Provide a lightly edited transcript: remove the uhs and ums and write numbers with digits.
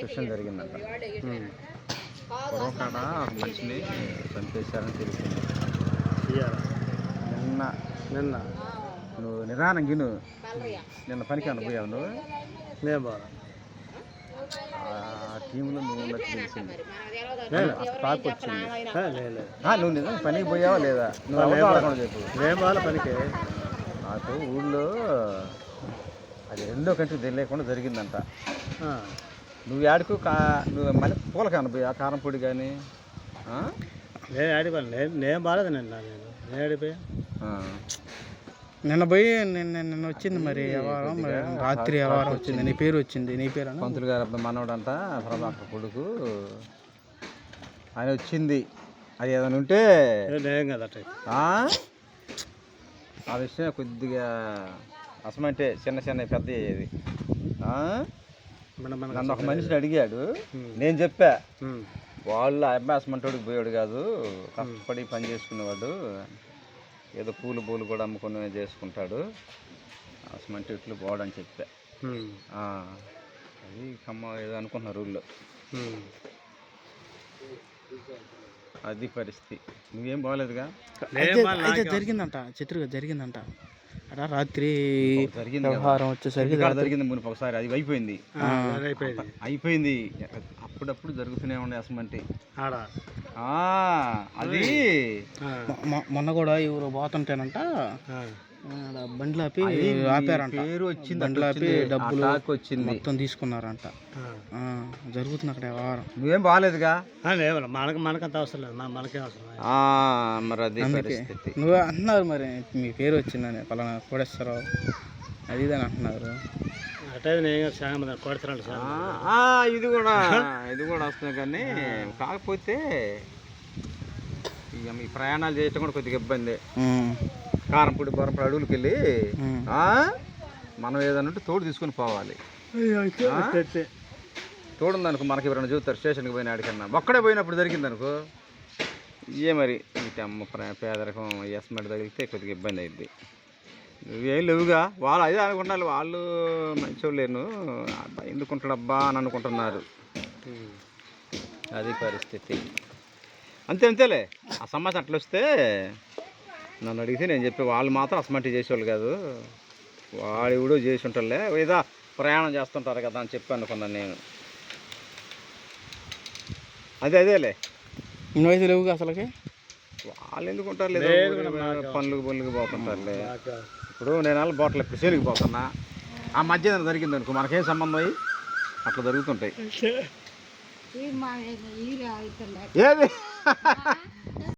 విషయం జరిగిందంట. పూర్వకాడ ఒక మనిషిని చంపేశారని తెలిసింది. నిన్న నిన్న నువ్వు నిదానం గిను నిన్న పనికి అనుభవావు నువ్వు ఆ టీంలో నువ్వు ఉన్నట్టు తెలిసింది. టాక్ వచ్చింది. నువ్వు నిజంగా పనికి పోయావా లేదా? నువ్వు చెప్పు. పనికి నాకు ఊళ్ళో అది రెండో కంటికి తెలియకుండా జరిగిందంట. నువ్వు ఆడుకు నువ్వు మళ్ళీ పూలకి అనుభవ కారం పొడి కానీ నేను ఆడిపోయాను. నేను బాగాలేదు నేను ఆడిపోయా. నిన్న పోయి నిన్న వచ్చింది మరి వ్యవహారం, మరి రాత్రి వ్యవహారం వచ్చింది. నీ పేరు వచ్చింది. నీ పేరు పంతులు గారు అప్పుడు మనవడంట ప్రభాకర్ కొడుకు ఆయన వచ్చింది. అది ఏదైనా ఉంటే కదా ఆ విషయం కొద్దిగా అసమంటే చిన్న చిన్న పెద్ద అయ్యేది. నన్ను ఒక మనిషిని అడిగాడు, నేను చెప్పా వాళ్ళు అభ్యాసమంటోడికి పోయాడు కాదు, కష్టపడి పని చేసుకునేవాడు, ఏదో పూలు కూడా అమ్ముకుని చేసుకుంటాడు, అసమంటే ఇట్లు పోవడని చెప్పా. అది కమ్మ ఏదో అనుకుంటున్నారు ఊళ్ళో. అది పరిస్థితి. నువ్వేం బాగలేదుగా? జరిగిందంట చిత్రగా జరిగిందంట అలా రాత్రి వ్యవహారం వచ్చేసరికి జరిగింది మునుపు ఒకసారి. అది అయిపోయింది. అప్పుడప్పుడు జరుగుతూనే ఉండే అసమంటి. అది మొన్న కూడా ఎవరు పోతుంటేనంట బండ్లు ఆపారంట. పేరు వచ్చింది, బండ్లు ఆపి డబ్బులు వచ్చింది మొత్తం తీసుకున్నారంట. జరుగుతుంది అక్కడ వ్యవహారం. నువ్వేం బాగాలేదుగా? మనకంత అవసరం లేదు, మనకేం అవసరం. మరి అది పరిస్థితి. నువ్వు అంటున్నారు మరి మీ పేరు వచ్చిందని పలానా కోడేశ్వరరావు అది ఇది అని అంటున్నారు. ఇది కూడా వస్తుంది కానీ కాకపోతే ఈ ప్రయాణాలు చేయటం కూడా కొద్దిగా ఇబ్బంది. కారంపొడి బొరంపొడి అడవులకి వెళ్ళి మనం ఏదన్నట్టు తోడు తీసుకొని పోవాలి. తోడుందనుకో మనకి ఎవరైనా చూస్తారు స్టేషన్కి పోయిన ఆడికన్నా. ఒక్కడే పోయినప్పుడు జరిగిందనుకో మరి ఇటు అమ్మ పేదరికం ఎస్మెట్ తగిలితే కొద్దిగా ఇబ్బంది అయింది. నువ్వేం లేవుగా. వాళ్ళు అదే అనుకుంటున్నారు, వాళ్ళు మంచోళ్ళు లేను ఎందుకుంటాడు అబ్బా అని అనుకుంటున్నారు. అది పరిస్థితి. అంతేలే. ఆ సమస్య అట్లా వస్తే నన్ను అడిగితే నేను చెప్పే వాళ్ళు మాత్రం అసమంటి చేసేవాళ్ళు కాదు, వాడు కూడా చేసి ఉంటారులే, ఏదో ప్రయాణం చేస్తుంటారు కదా అని చెప్పి అనుకున్నాను నేను. అదేలే. నువ్వైతే లేవుగా అసలుకి. వాళ్ళు ఎందుకుంటారు లేదా పనులకు పోతుంటారులే. ఇప్పుడు నేను వాళ్ళ బాటలు ఇప్పుడు సేలికి పోతున్నా, ఆ మధ్య జరిగింది అనుకో మనకేం సంబంధం అయ్యి అట్లా జరుగుతుంటాయి. ఏది